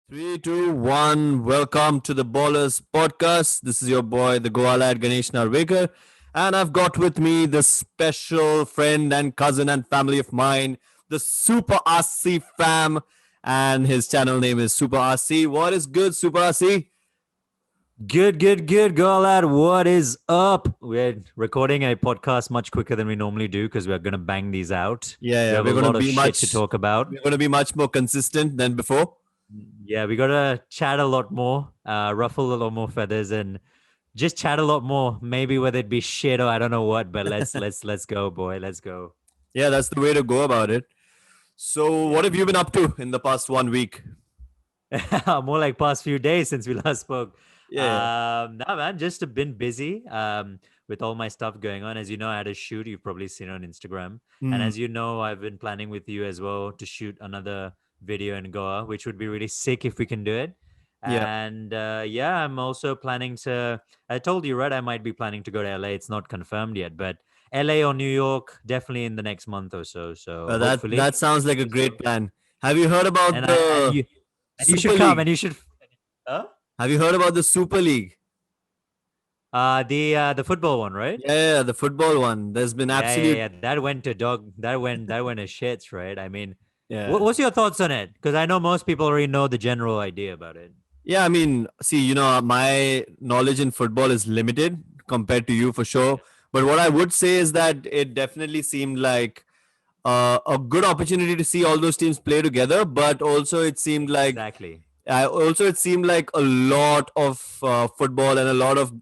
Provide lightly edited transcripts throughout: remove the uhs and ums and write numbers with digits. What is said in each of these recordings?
Three, two, one. Welcome to the Ballers Podcast. This is your boy, the Goa lad Ganesh Narvekar, and I've got with me the special friend and cousin and family of mine, the Super RC fam, and his channel name is Super RC. What is good, Super RC? Good, girl lad. What is up? We're recording a podcast much quicker than we normally do because we're going to bang these out. We Yeah, have a we're gonna lot of be shit to much, talk about. we're gonna be much more consistent than before. Yeah, we got to chat a lot more, ruffle a lot more feathers, and just chat a lot more. Maybe whether it be shit or I don't know what, but let's go, boy. Let's go. Yeah, that's the way to go about it. So, what Yeah. have you been up to in the past 1 week? More like past few days since we last spoke. Yeah, No, man, just been busy with all my stuff going on. As you know, I had a shoot. You've probably seen it on Instagram. And yeah. as you know, I've been planning with you as well to shoot another video in Goa, which would be really sick if we can do it. Yeah. And yeah, I'm also planning to. I told you, right? I might be planning to go to LA. It's not confirmed yet, but LA or New York, definitely in the next month or so. So That hopefully, that sounds like a things go great well. plan. Have you heard about And I the and you Super should come League? and you should. Huh? Have you heard about the Super League? The football one, right? Yeah, the football one. There's been absolute Yeah. That went to dog. That went to shits, right? I mean, yeah. what's your thoughts on it? Because I know most people already know the general idea about it. Yeah, I mean, see, my knowledge in football is limited compared to you for sure. Yeah, But what I would say is that it definitely seemed like a good opportunity to see all those teams play together. But also, it seemed like exactly. it seemed like a lot of football and a lot of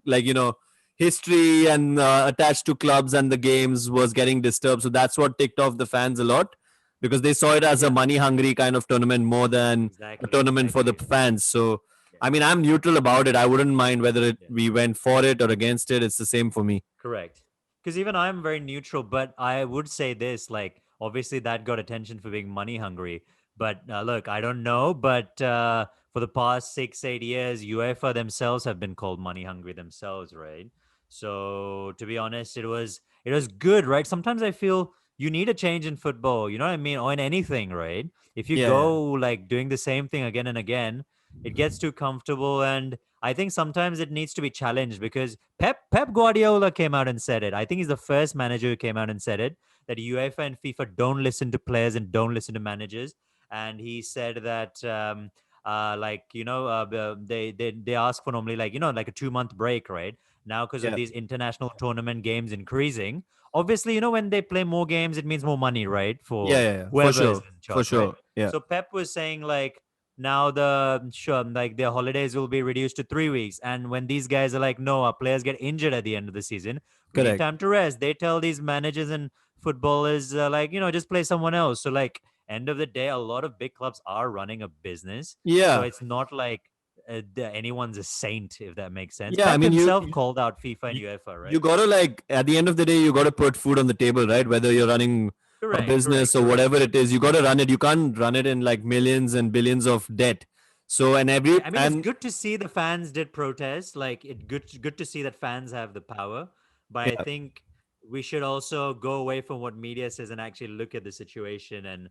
history and attached to clubs and the games was getting disturbed. So that's what ticked off the fans a lot because they saw it as a Yeah, money hungry kind of tournament more than a exactly, tournament for the exactly. fans. So Yeah, I mean, I'm neutral about it. I wouldn't mind whether yeah. we went for it or against it. It's the same for me. Correct. Because even I'm very neutral, but I would say this: like, obviously, that got attention for being money hungry. But look, I don't know, but for the past 6, 8 years, UEFA themselves have been called money hungry themselves, right? So to be honest, it was good, right? Sometimes I feel you need a change in football. You know what I mean, or in anything, right? If you Yeah, go like doing the same thing again and again, it gets too comfortable, and I think sometimes it needs to be challenged because Pep Guardiola came out and said it. I think he's the first manager who came out and said it that UEFA and FIFA don't listen to players and don't listen to managers. And he said that they ask for normally like a 2 month break, right? Now because of yeah, these international tournament games increasing, obviously when they play more games, it means more money, right? yeah, For yeah, yeah, for whoever is sure, in for charge, right? sure. Yeah, So Pep was saying like now the sure like their holidays will be reduced to 3 weeks, and when these guys are like no, our players get injured at the end of the season, we need correct. time to rest, they tell these managers and footballers just play someone else. So like end of the day, a lot of big clubs are running a business, so Yeah, it's not like anyone's a saint, if that makes sense. yeah. I Pep mean, himself called out FIFA and you, UEFA, you right? gotta like at the end of the day you gotta put food on the table, right? Whether you're running a Correct, business correct, or correct. whatever it is, you gotta run it. You can't run it in like millions and billions of debt. So and every I mean, it's and good to see the fans did protest. Like, it good to see that fans have the power. But I yeah, think we should also go away from what media says and actually look at the situation and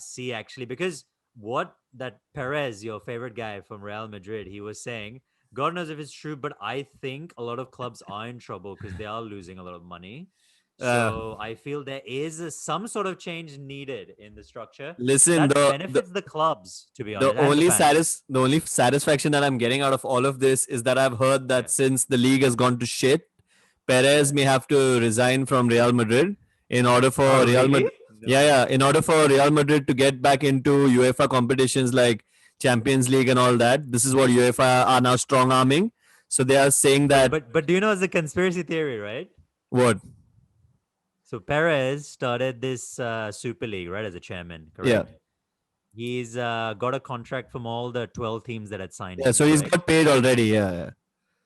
see actually, because what that Perez, your favorite guy from Real Madrid, he was saying, God knows if it's true, but I think a lot of clubs are in trouble because they are losing a lot of money. uh, So I feel there is some sort of change needed in the structure listen, that the benefits the clubs, to be honest, and the fans. the only satisfaction that I'm getting out of all of this is that I've heard that Yeah. since the league has gone to shit, Perez may have to resign from Real Madrid in order Oh, for Real really? Madrid. Yeah, No. yeah. In order for Real Madrid to get back into UEFA competitions like Champions League and all that, this is what UEFA are now strong arming. So they are saying But that but but do you know it's a conspiracy theory, right? what? So Perez started this Super League, right, as a chairman, Yeah, correct? He's got a contract from all the 12 teams that had signed yeah. him, So he's correct? got paid already. Yeah, yeah,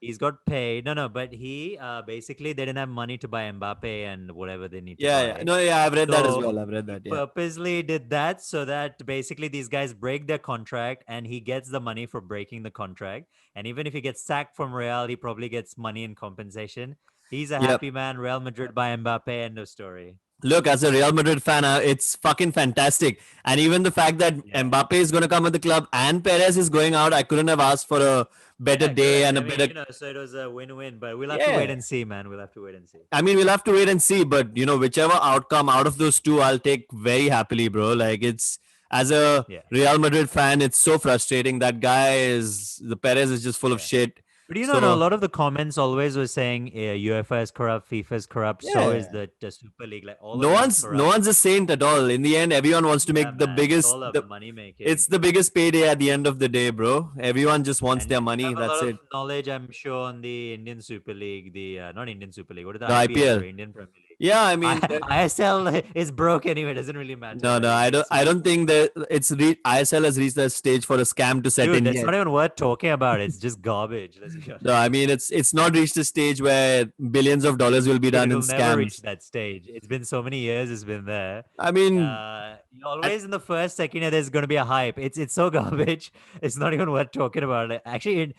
He's got paid. No, no, but he basically they didn't have money to buy Mbappe and whatever they need to yeah, yeah. buy. No, yeah. I've read that as So well. I've read he that. Yeah, purposely did that so that basically these guys break their contract and he gets the money for breaking the contract. And even if he gets sacked from Real, he probably gets money in compensation. He's a yeah. happy man. Real Madrid by Mbappe. End of story. Look, as a Real Madrid fan, it's fucking fantastic. And even the fact that Yeah. Mbappe is going to come at the club and Perez is going out, I couldn't have asked for a better Yeah, day correct. and I a mean, better. so it was a win-win, but we'll have to wait Yeah. and see, man. We'll have to wait and see. I mean, we'll have to wait and see, but whichever outcome out of those two, I'll take very happily, bro. Like, it's as a Yeah, Real Madrid fan, it's so frustrating. That guy is the Perez is just full of yeah. shit. But no, a So lot of the comments always were saying UEFA is corrupt, FIFA is corrupt, so is yeah, the Super League. Like all of no them is one's no corrupt. one's a saint at all. In the end, everyone wants to Yeah, make the man. It's biggest. all The about money making. It's the biggest payday at the end of the day, bro. Everyone just wants And their you money. have a That's lot it. of knowledge, I'm sure, on the Indian Super League, the not Indian Super League. What is the The IPL? IPL. Sorry, Indian Premier League. Yeah, I mean, ISL is broke anyway. It doesn't really matter, no, right? I don't. It's I don't think that ISL has reached that stage for a scam to set dude, in that's yet. not even worth talking about. It's just garbage. Let's be No, I honest. mean it's not reached a stage where billions of dollars will be Dude, done in it'll never reach scams. that stage. It's been so many years. It's been there. I mean, I, Always in the first second year, there's going to be a hype. It's so garbage. It's not even worth talking about. Like, actually,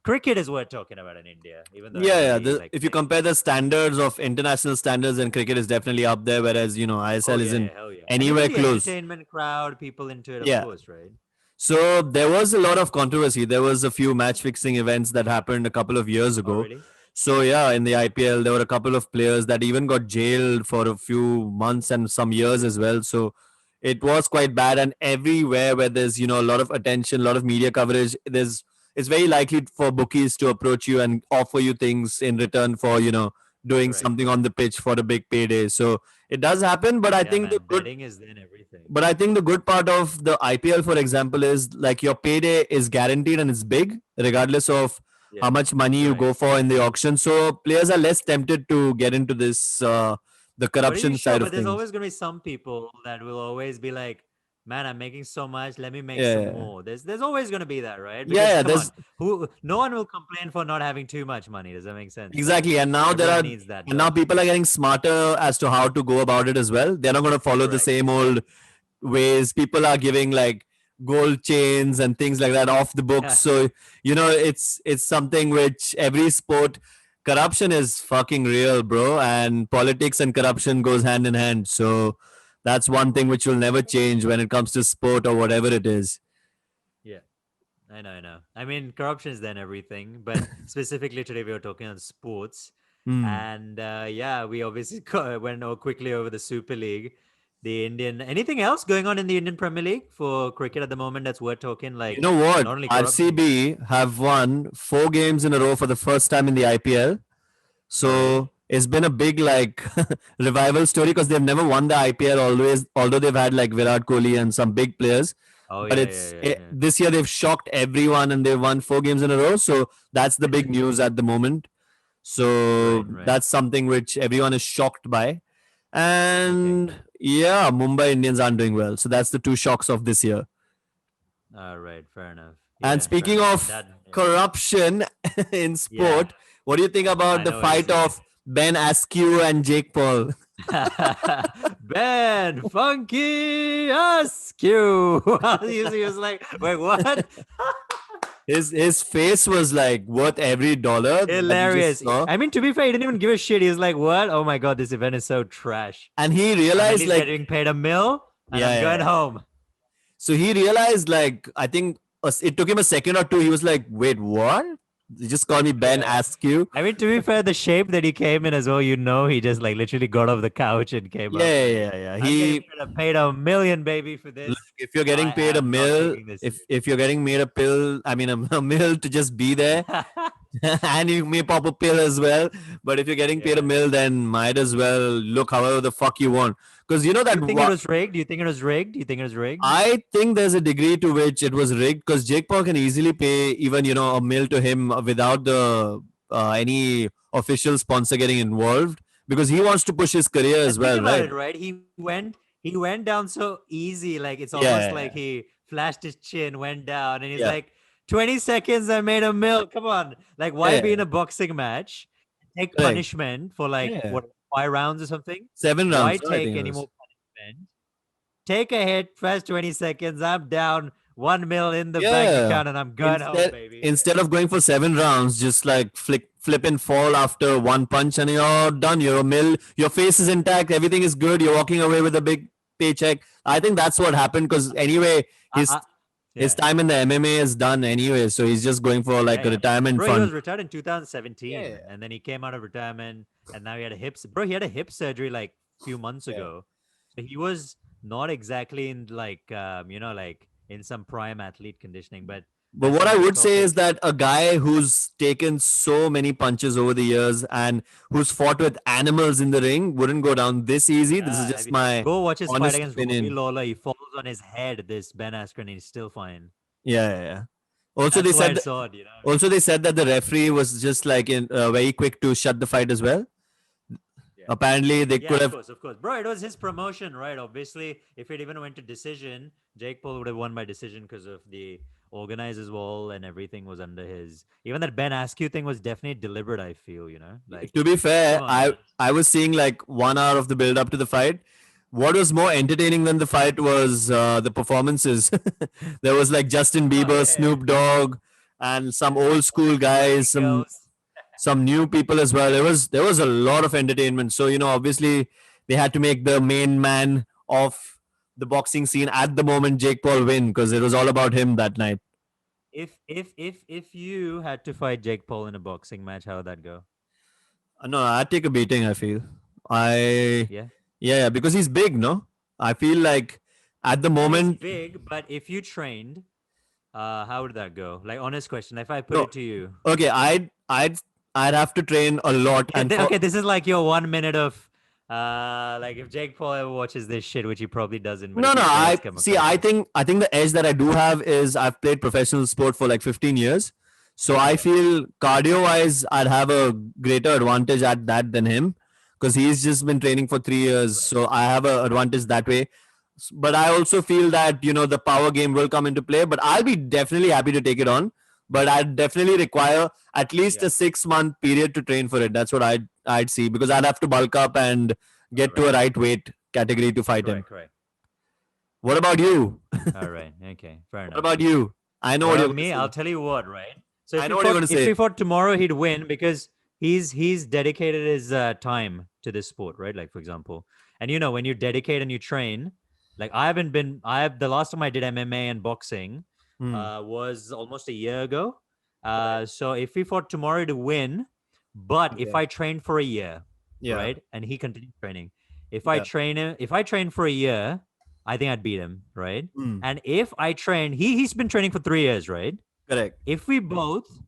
cricket is worth talking about in India, even though yeah, yeah. everybody like If you thinks. compare the standards of international standards, then cricket is definitely up there, whereas Oh ISL yeah, isn't yeah, hell yeah. And even anywhere the close. entertainment crowd, people into it, of Yeah. course, right? So there was a lot of controversy. There was a few match fixing events that happened a couple of years Oh ago. really? So yeah, in the IPL, there were a couple of players that even got jailed for a few months and some years as well. So it was quite bad. And everywhere where there's a lot of attention, a lot of media coverage, it's very likely for bookies to approach you and offer you things in return for doing Correct. something on the pitch for a big payday. So it does happen, but I Yeah, think man. Betting is then everything. the good part of the IPL, for example, is like your payday is guaranteed and it's big, regardless of how Yeah. much money you Right. go for in the auction. So players are less tempted to get into this, the But are you corruption sure? side of But there's things. always going to be some people that will always be like, "Man, I'm making so much. Let me make some Yeah, more." There's always going to be that, right? yeah, Because yeah. come on, There's who? No one will complain for not having too much money. Does that make sense? Like exactly, and now everyone needs that now dough. people are getting smarter as to how to go about it as well. They're not going to follow the Correct. same old ways. People are giving like gold chains and things like that off the books. So it's something which every sport, corruption is fucking real, bro, and politics and corruption goes hand in hand. So that's one thing which will never change when it comes to sport or whatever it is. Yeah, I know, I know. I mean, corruption is then everything, but specifically today we were talking on sports, Hmm. and yeah, we obviously went quickly over the Super League, the Indian. Anything else going on in the Indian Premier League for cricket at the moment that's worth talking? You Like know what? not only corruption. RCB have won 4 games in a row for the first time in the IPL. Oh, really? So it's been a big like revival story because they've never won the IPL always, although they've had like Virat Kohli and some big players. Oh, But yeah, yeah, yeah, yeah. this year they've shocked everyone and they've won 4 games in a row. So that's the big news at the moment. So Right, right. that's something which everyone is shocked by. Okay. And yeah, Mumbai Indians aren't doing well. So that's the two shocks of this year. All right, fair enough. And Yeah, fair speaking enough. of That, yeah. corruption in Yeah, sport, what do you think about I the know what you're fight saying. of Ben Askew and Jake Paul? Ben Funky Askew. He was like, wait, what? His face was like worth every dollar that you just Hilarious. saw. I mean, to be fair, he didn't even give a shit. He was like, what? Oh my God, this event is so trash. And he I'm at realized least like getting paid a mil and yeah, I'm yeah, going yeah. home. So he realized like I think it took him a second or two. He was like, wait, what? You just called me Ben Yeah. Askew. I mean, to be fair, the shape that he came in as well, he just like literally got off the couch and came Yeah, up yeah, like, yeah, yeah. I'm getting He paid a million, baby, for look, this. if you're getting I paid a am not mill, taking this if you're getting made a pill, I mean a mill to just be there, serious. and you may pop a pill as well. But if you're getting paid a Yeah. mill, then might as well look however the fuck you want. Because you know Do that you think it was rigged? Do you think it was rigged? Do you think it was rigged? I think there's a degree to which it was rigged because Jake Paul can easily pay even a mill to him without the any official sponsor getting involved because he wants to push his career And as think well, about right? it, right? He went down so easy, like it's almost Yeah, like he flashed his chin, went down, and he's yeah, like, 20 seconds, I made a mill. Come on. Like, why be yeah. in a boxing match? Take Correct. punishment for like Yeah, what 5 rounds or something? 7 rounds. Why No, I take think it any was. more punishment? Take a hit, first 20 seconds, I'm down 1 mil in the bank Yeah. account, and I'm going home, baby. Instead of going for 7 rounds, just like flip and fall after one punch and you're done. You're a mill. Your face is intact. Everything is good. You're walking away with a big paycheck. I think that's what happened because anyway, his I, his yeah. time in the MMA is done anyway. So he's just going for like Yeah, a yeah. retirement Bro, he was fund. retired in Yeah, 2017, yeah, and then he came out of retirement, and now he had a hip. Bro, he had a hip surgery like few months yeah. ago, so he was not exactly in like like in some prime athlete conditioning. But But that's what I another would say topic. is that a guy who's taken so many punches over the years and who's fought with animals in the ring wouldn't go down this easy. This is Yeah, I just mean, my go watch his fight honest against Robbie opinion. Lawler. He falls on his head. This Ben Askren, he's still fine. Yeah, yeah, yeah. Also, That's they why said it's odd, you know. also they said that the referee was just like very quick to shut the fight as well. Yeah. Apparently, they Yeah, could have. of course, bro. It was his promotion, right? Obviously, if it even went to decision, Jake Paul would have won by decision because of the organizers' wall and everything was under his. Even that Ben Askew thing was definitely deliberate. I feel, like To be fair, come on, I man. I was seeing like 1 hour of the build up to the fight. What was more entertaining than the fight was the performances. There was like Justin Oh Bieber, yeah, Snoop Dogg, and some old school guys, American girls. some new people as well. There was a lot of entertainment. So obviously they had to make the main man of the boxing scene at the moment, Jake Paul, win because it was all about him that night. If you had to fight Jake Paul in a boxing match, how would that go? No, I'd take a beating. I feel. I Yeah. Yeah, yeah, because he's big. No, I feel like at the He's moment. big, but if you trained, how would that go? Like, honest question. If I put No, it to you, okay, I'd have to train a lot, okay, and for okay, this is like your 1 minute of, like if Jake Paul ever watches this shit, which he probably doesn't, but no, if no. he I does come see. across it, I think the edge that I do have is I've played professional sport for like 15 years, so I yeah, feel cardio wise I'd have a greater advantage at that than him because he's just been training for 3 years, right, so I have an advantage that way. But I also feel that the power game will come into play. But I'll be definitely happy to take it on. But I'd definitely require at least yeah, a 6 month period to train for it. That's what I'd see because I'd have to bulk up and get to right, a right weight category to fight him. correct. What about you? All right, okay, fair What enough. about you? I know What what you're about going to me? I'll say. tell you what, right? So I know what you're going to if say. we fought tomorrow, he'd win because he's dedicated his time to this sport, right? Like for example, and when you dedicate and you train, like I have the last time I did MMA and boxing, Hmm. was almost a year ago. Right. So if we fought tomorrow to win, but if Okay. I trained for a year, Yeah. right, and he continued training, Yeah. if I train for a year, I think I'd beat him, right? Hmm. And if I train, he's been training for 3 years, right? Correct. If we both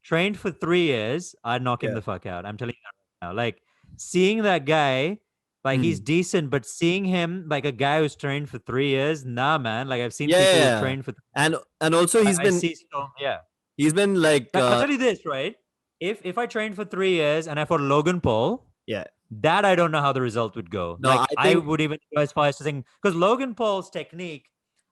trained for 3 years, I'd knock him Yeah. the fuck out. I'm telling you that right now. Like seeing that guy, like he's Hmm. decent, but seeing him like a guy who's trained for 3 years, nah, man. Like I've seen Yeah, people yeah, who've yeah. trained for. And also I see so yeah. he's been like Like I'll tell you this, right? If I trained for 3 years and I fought Logan Paul, yeah. that I don't know how the result would go. No, Like I I think would even go as far as to think because Logan Paul's technique,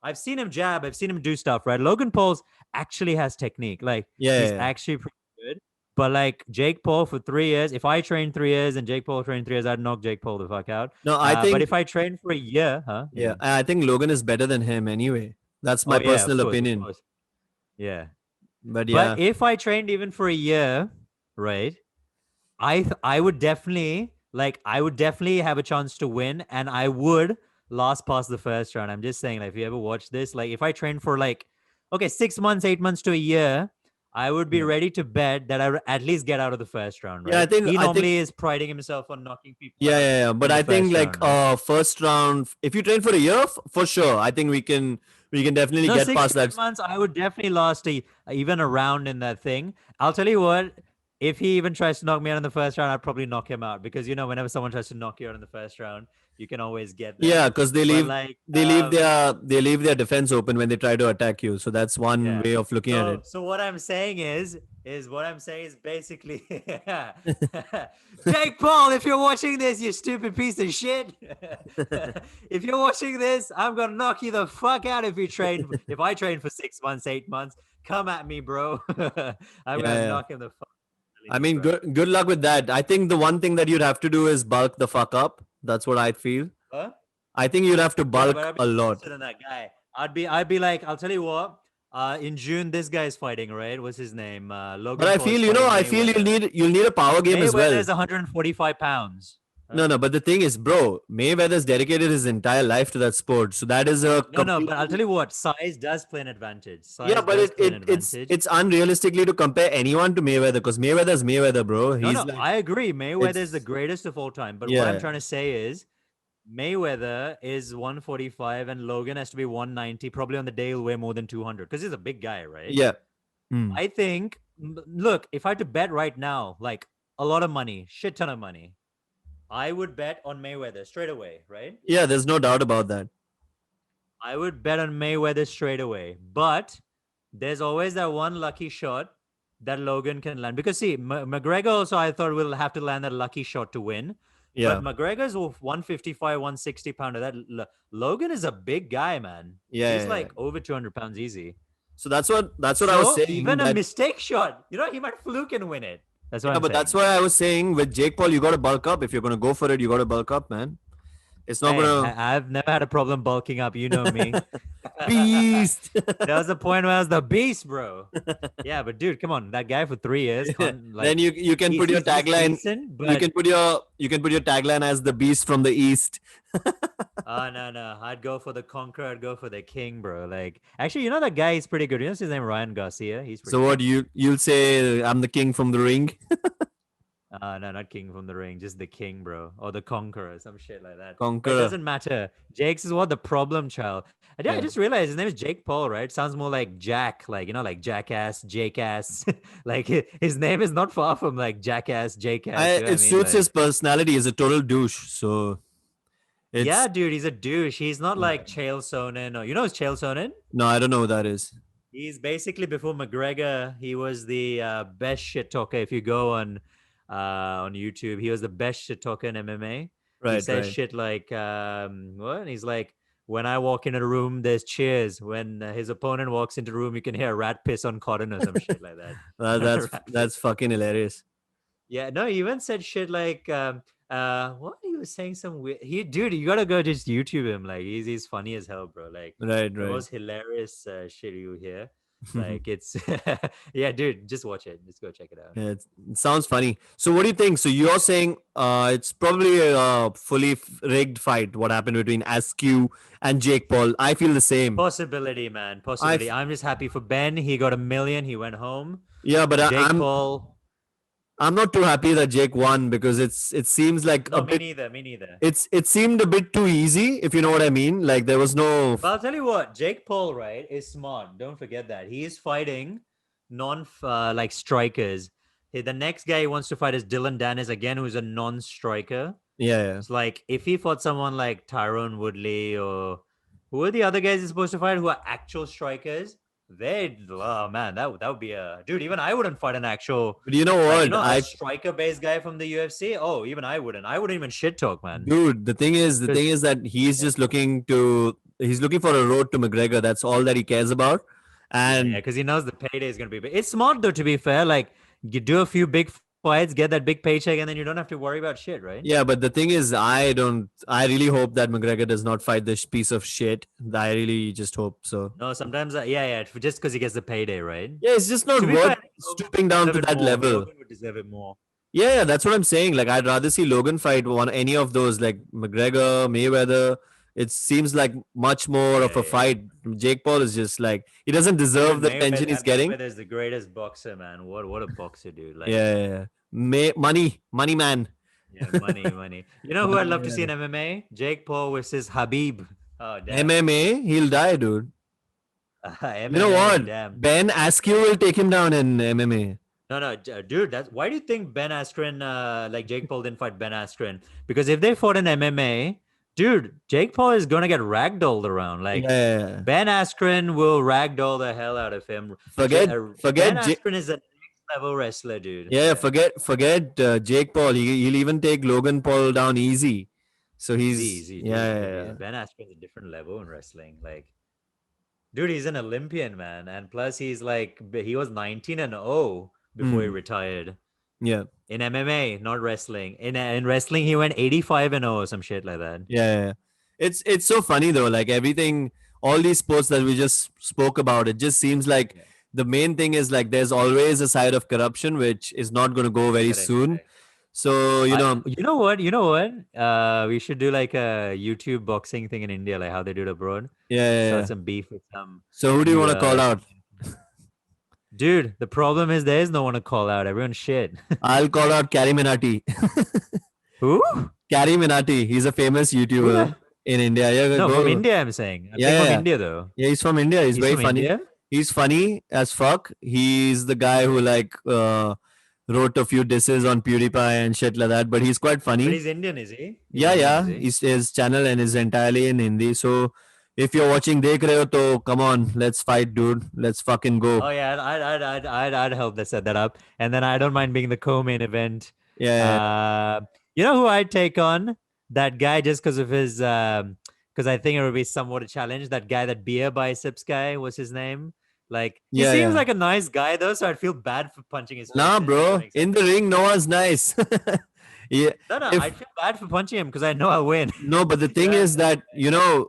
I've seen him jab, I've seen him do stuff, right? Logan Paul's actually has technique. Like yeah, yeah, he's yeah. actually pretty good. But like Jake Paul for 3 years, if I train 3 years and Jake Paul trained 3 years, I'd knock Jake Paul the fuck out. No, I But think if I train for a year, huh? yeah, Yeah. I think Logan is better than him anyway. That's Oh my yeah, personal of opinion. course. Yeah. But But yeah, if I trained even for a year, right? I would definitely have a chance to win, and I would last past the first round. I'm just saying, like, if you ever watch this, like, if I train for like, okay, 6 months, 8 months to a year, I would be yeah, ready to bet that I would at least get out of the first round, yeah. I right? think He I think normally is priding himself on knocking people yeah, out yeah, yeah. But in the I think first like round, right? first round, if you train for a year, for sure, I think we can definitely No, get six past to eight that. months, I would definitely last even a round in that thing. I'll tell you what, if he even tries to knock me out in the first round, I'd probably knock him out because whenever someone tries to knock you out in the first round, you can always get Yeah, them. because they But leave like, they leave their defense open when they try to attack you. So that's one yeah. way of looking at So it. so what I'm saying is what I'm saying is basically Jake Paul, if you're watching this, you stupid piece of shit. If you're watching this, I'm gonna knock you the fuck out if I train for 6 months, 8 months. Come at me, bro. I'm Yeah, gonna yeah. knock him the fuck out. I Telling you, mean, bro. good luck with that. I think the one thing that you'd have to do is bulk the fuck up. That's what I'd feel. Huh? I think you'd have to Yeah, but bulk I'd be a lot. faster than that guy. I'd be like, I'll tell you what. In June, this guy's fighting, right? What's his name? But Logan I Paul is feel, fighting I feel Mayweather. you'll need a power game as Mayweather well. is 145 pounds. No, Huh? no, but the thing is, bro, Mayweather's dedicated his entire life to that sport. So that is a No, no, but I'll completely. tell you what, size does play an advantage. Yeah, Size but does play an advantage. it's unrealistically to compare anyone to Mayweather because Mayweather's Mayweather, bro. No, He's no, like I agree. Mayweather is the it's greatest of all time. But what I'm yeah, trying to say is Mayweather is 145 and Logan has to be 190. Probably on the day he'll weigh more than 200 because he's a big guy, right? yeah. Hmm. I think, look, if I had to bet right now, like a lot of money, shit ton of money, I would bet on Mayweather straight away, right? Yeah, there's no doubt about that. I would bet on Mayweather straight away. But there's always that one lucky shot that Logan can land. Because see, McGregor also I thought will have to land that lucky shot to win. But Yeah, McGregor's 155, 160 pounder. That Logan is a big guy, man. yeah, He's yeah, yeah. like over 200 pounds easy. So that's what I was So saying. even a That mistake shot, he might fluke and win it. That's what yeah, I'm but that's saying. why I was saying with Jake Paul, you got to bulk up. If you're gonna go for it, you got to bulk up, man. It's not Hey, gonna I've never had a problem bulking up. You know me. beast. There was a point where I was the beast, bro. Yeah, but dude, come on, that guy for 3 years can't Then like you can put your he's tagline. decent, You but can put your tagline as the beast from the east. no, I'd go for the conqueror, I'd go for the king, bro. Like actually, that guy is pretty good. His name Ryan Garcia. He's pretty So what good. you'll say? I'm the king from the ring. No, not king from the ring, just the king, bro, or the conqueror, some shit like that. But it Conqueror. doesn't matter. Jake's is what the problem child. I Yeah. just realized his name is Jake Paul, right? Sounds more like Jack, like like Jackass, Jake ass. Like his name is not far from like Jackass, Jake ass. You know what I It mean? suits Like, his personality. He's a total douche. So yeah, it's dude, he's a douche. He's not yeah. like Chael Sonnen, or who's Chael Sonnen? No, I don't know who that is. He's before McGregor. He was the best shit talker. If you go on YouTube, he was the best shit talker in MMA. He Right, says right. shit like what? He's like, when I walk into a room, there's cheers. When his opponent walks into the room, you can hear a rat piss on cotton or some shit like that. Rat piss. That's fucking hilarious. Yeah, no, he even said shit like what he was saying some weird dude, you gotta go just YouTube him. Like he's funny as hell, bro. Like Right, the right. most hilarious shit you hear. Like it's yeah, dude, just watch it. Just go check it out. Yeah, it sounds funny. So what do you think? So you're saying it's probably a fully rigged fight. What happened between Askew and Jake Paul? I feel the same. Possibility, man. I Possibility. f- I'm just happy for Ben. He got 1 million. He went home. yeah, but Jake Paul. I'm not too happy that Jake won because it seems like a No, me bit neither. Me neither. it seemed a bit too easy, if you know what I mean. Like there was no But I'll tell you what, Jake Paul, right, is smart. Don't forget that. He is fighting like strikers. The next guy he wants to fight is Dylan Dennis again, who's a non-striker. yeah, yeah. It's like if he fought someone like Tyrone Woodley or who are the other guys he's supposed to fight who are actual strikers, oh man, that would be a dude. Even I wouldn't fight an actual But you know like what? a striker-based guy from the UFC. Oh, even I wouldn't. I wouldn't even shit talk, man. Dude, the thing Because is that he's looking for a road to McGregor. That's all that he cares about. yeah, And because he knows the payday is gonna be big. It's smart though, to be fair. Like you do a few big fights, get that big paycheck, and then you don't have to worry about shit, right? yeah, but the thing is, I really hope that McGregor does not fight this piece of shit. I really just hope so. No, sometimes, yeah, just because he gets the payday, right? Yeah, it's just not To be fair, worth I think stooping down to that level. Logan would deserve it more. Yeah, yeah, that's what I'm saying. Like, I'd rather see Logan fight any of those, like McGregor, Mayweather. It seems like much more of Yeah, a yeah. fight. Jake Paul is just like he doesn't deserve Dude, the attention he's getting. Mayweather is the greatest boxer, man. What a boxer, dude. Like, Yeah, yeah, yeah. Money man. yeah, money. You know who I'd love to see in MMA? Jake Paul versus Habib. Oh damn. MMA, he'll die, dude. You know MMA, what? damn. Ben Askew will take him down in MMA. No, dude. That's why do you think Ben Askren, like Jake Paul, didn't fight Ben Askren? Because if they fought in MMA, dude, Jake Paul is gonna get ragdolled around. Like Yeah. Ben Askren will ragdoll the hell out of him. Forget Ben J- Askren is a next level wrestler, dude. yeah, forget Jake Paul. He'll even take Logan Paul down easy. So he's Easy, dude. yeah. Ben Askren's a different level in wrestling. Like, dude, he's an Olympian, man, and plus he was 19-0 before he retired. Yeah. In MMA, not wrestling. In wrestling, he went 85-0 or some shit like that. Yeah. It's so funny though. Like everything, all these sports that we just spoke about, it just seems like Yeah. the main thing is like there's always a side of corruption which is not going to go very Correct. soon. Correct. So, You know what? You know what? We should do like a YouTube boxing thing in India, like how they do it abroad. yeah, yeah, Start yeah. some beef with some So, who do you want to call out? dude. The problem is there is no one to call out. Everyone's shit. I'll call out Carrie Minati. Who? Carrie Minati. He's a famous Who YouTuber the? in India. Yeah, No, from go. India. I'm saying. I'm Yeah, saying yeah, from yeah. India though. Yeah, he's from India. He's He's very from funny. India. He's funny as fuck. He's the guy who like wrote a few disses on PewDiePie and shit like that. But he's quite But funny. he's Indian, is he? He's Yeah, Indian, yeah. is he? His channel and is entirely in Hindi. So if you're watching Dekh Rahe Ho, to come on, let's fight, dude. Let's fucking go. Oh yeah, I'd help that set that up, and then I don't mind being the co-main event. Yeah, yeah, yeah. You know who I'd take on? That guy just because of his because I think it would be somewhat a challenge. That guy, that beer biceps guy, what's his name? Like he Yeah, seems yeah. like a nice guy though, so I'd feel bad for punching his face. Nah, in, if that bro. makes In sense. the ring, no one's nice. Yeah. No, If I'd feel bad for punching him because I know I'll win. no, but the thing Yeah. is that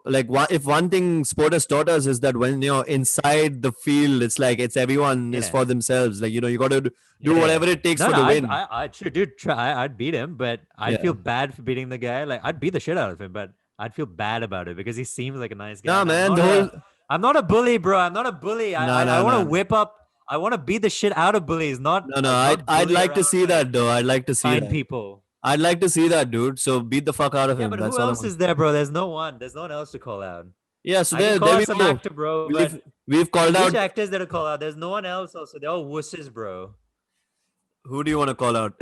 like if one thing sport has taught us is that when you're inside the field, it's like it's everyone is Yeah. for themselves. Like you got to do Yeah. whatever it takes No, for no, the win. I'd sure, dude, try. I'd beat him, but I'd Yeah. feel bad for beating the guy. Like I'd beat the shit out of him, but I'd feel bad about it because he seems like a nice guy. Nah, and man. The whole I'm not a bully, bro. I'm not a bully. no, I no, want to no, whip up. I want to beat the shit out of bullies, not no, no. not I'd bully like to around, see like, that though. I'd like to see kind that. people. I'd like to see that, dude. So beat the fuck out of Yeah, him. but That's who all I else want. is there, bro? There's no one. There's no one else to call out. Yeah. So I can call there out we some go. actor, bro, but We've called which out. actors that to call out? There's no one else. Also, they're all wusses, bro. Who do you want to call out?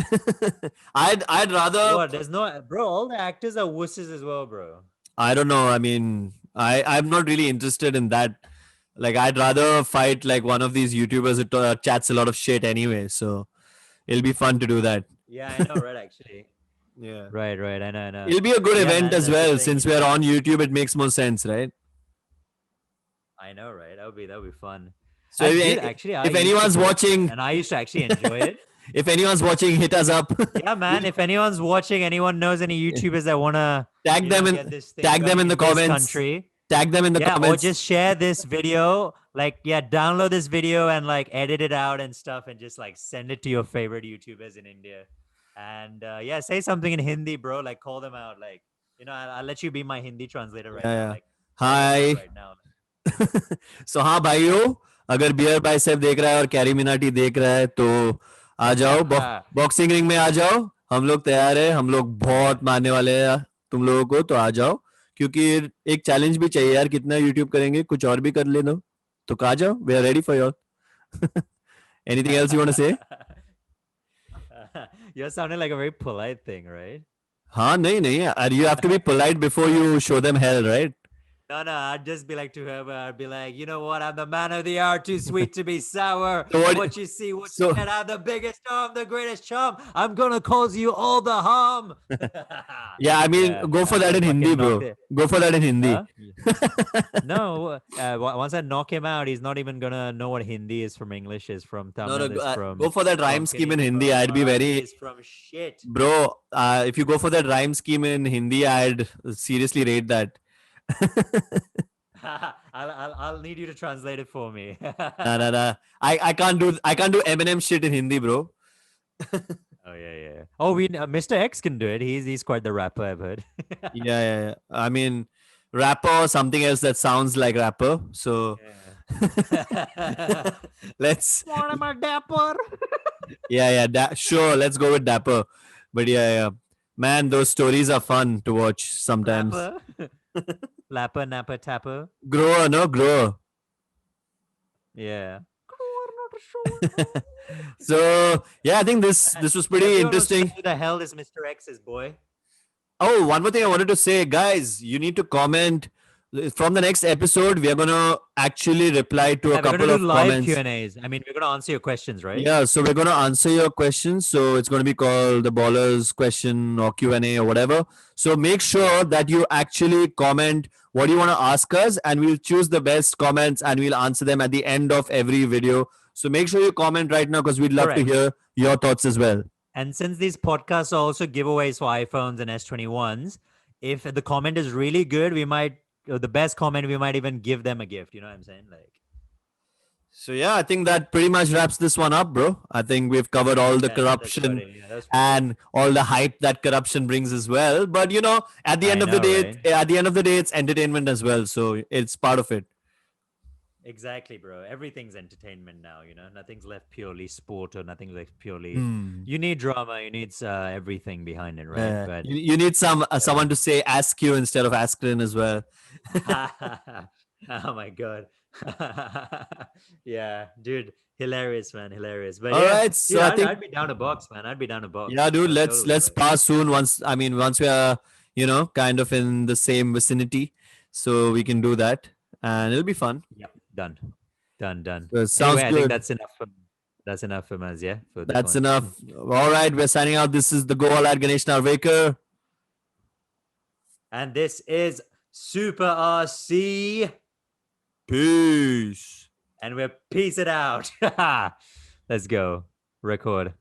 I'd rather. What? There's no, bro. All the actors are wusses as well, bro. I don't know. I mean, I'm not really interested in that. Like, I'd rather fight like one of these YouTubers who chats a lot of shit anyway. So it'll be fun to do that. Yeah, I know, right? Actually, Yeah. right. I know. It'll be a good Yeah, event man, as that's the well. thing, Since you we're know. on YouTube, it makes more sense, right? I know, right? That would be fun. So I if, did, actually. I if used to anyone's do it, watching, and I used to actually enjoy it. if anyone's watching, hit us up. Yeah, man. If anyone's watching, anyone knows any YouTubers that wanna Tag them get in. this thing Tag them going in the this comments. country, Tag them in the yeah, comments. or just share this video. Like, yeah, download this video and like edit it out and stuff, and just like send it to your favorite YouTubers in India. And yeah, say something in Hindi, bro. Like, call them out. Like, I'll let you be my Hindi translator right Yeah, now. yeah. Like, call them out Hi. right now. सो हाँ भाइयों, अगर beer bicep देख रहा है और carry Minati देख रहा है तो आ जाओ, बॉक्सिंग रिंग में आ जाओ. हम लोग तैयार है. हम लोग बहुत मारने वाले हैं तुम लोगों को. तो आ जाओ, क्योंकि एक चैलेंज भी चाहिए यार. कितना यूट्यूब करेंगे, कुछ और भी कर लेना. तो आ जाओ. We are ready for your. Anything else you want to say? You're sounding like a very polite thing, right? हाँ, नहीं नहीं, you have to be polite before you show them hell, right? No, I'd just be like to whoever, I'd be like, you know what? I'm the man of the hour, too sweet to be sour. So what you see, what so- you get, I'm the biggest charm, the greatest charm. I'm gonna cause you all the harm. Yeah, I mean, go for that in fucking Hindi, bro. knocked it. Go for that in Hindi. Huh? No, once I knock him out, he's not even gonna know what Hindi is from English, is from Tamil, No, is no, from. go for that rhyme from scheme in Telugu, Hindi. from I'd be Marathi, very, is from shit. bro. If you go for that rhyme scheme in Hindi, I'd seriously rate that. I'll need you to translate it for me. Nah. I can't do Eminem shit in Hindi, bro. Oh yeah. Oh, Mr. X can do it. He's quite the rapper, I've heard. Yeah. I mean, rapper or something else that sounds like rapper. So let's. What am I, dapper? Yeah. Sure, let's go with Dapper. But yeah. Man, those stories are fun to watch sometimes. Rapper. Lapper, napper, tapper. Grower, no grower. Yeah. So yeah, I think this was pretty Everyone knows interesting. Who the hell is Mr. X's boy? Oh, one more thing I wanted to say, guys, you need to comment. From the next episode, we are gonna actually reply to Yeah, a we're couple gonna of do live comments. Q&As. I mean, we're gonna answer your questions, right? Yeah, so we're gonna answer your questions. So it's gonna be called the Ballers Question or Q&A or whatever. So make sure that you actually comment what you want to ask us, and we'll choose the best comments and we'll answer them at the end of every video. So make sure you comment right now because we'd love Correct. to hear your thoughts as well. And since these podcasts are also giveaways for iPhones and S21s, if the comment is really good, we might the best comment, we might even give them a gift. You know what I'm saying? Like, So yeah, I think that pretty much wraps this one up, bro. I think we've covered all the that's about corruption it. Yeah, that's pretty good. and all the hype that corruption brings as well. But at the end I of the know, day, right? it's entertainment as well. So it's part of it. Exactly, bro. Everything's entertainment now. Nothing's left purely sport or nothing's left purely. Hmm. You need drama. You need everything behind it, right? But You need yeah. someone to say ask you instead of Asklin as well. Oh my god. Yeah, dude, hilarious, man, hilarious. But All yeah, right, dude, so I I'd, think I'd be down a box, man. I'd be down a yeah, box. dude. Most Let's totally, let's bro. pass soon. Once we are kind of in the same vicinity, so we can do that, and it'll be fun. Yep, done, done, done. So sounds Anyway, I think good. that's enough from us, yeah, for this That's one. enough. All right, we're signing out. This is the Goa lad Ganesh Narvekar. And this is Super RC, Peace. and we're peace it out. Let's go. Record.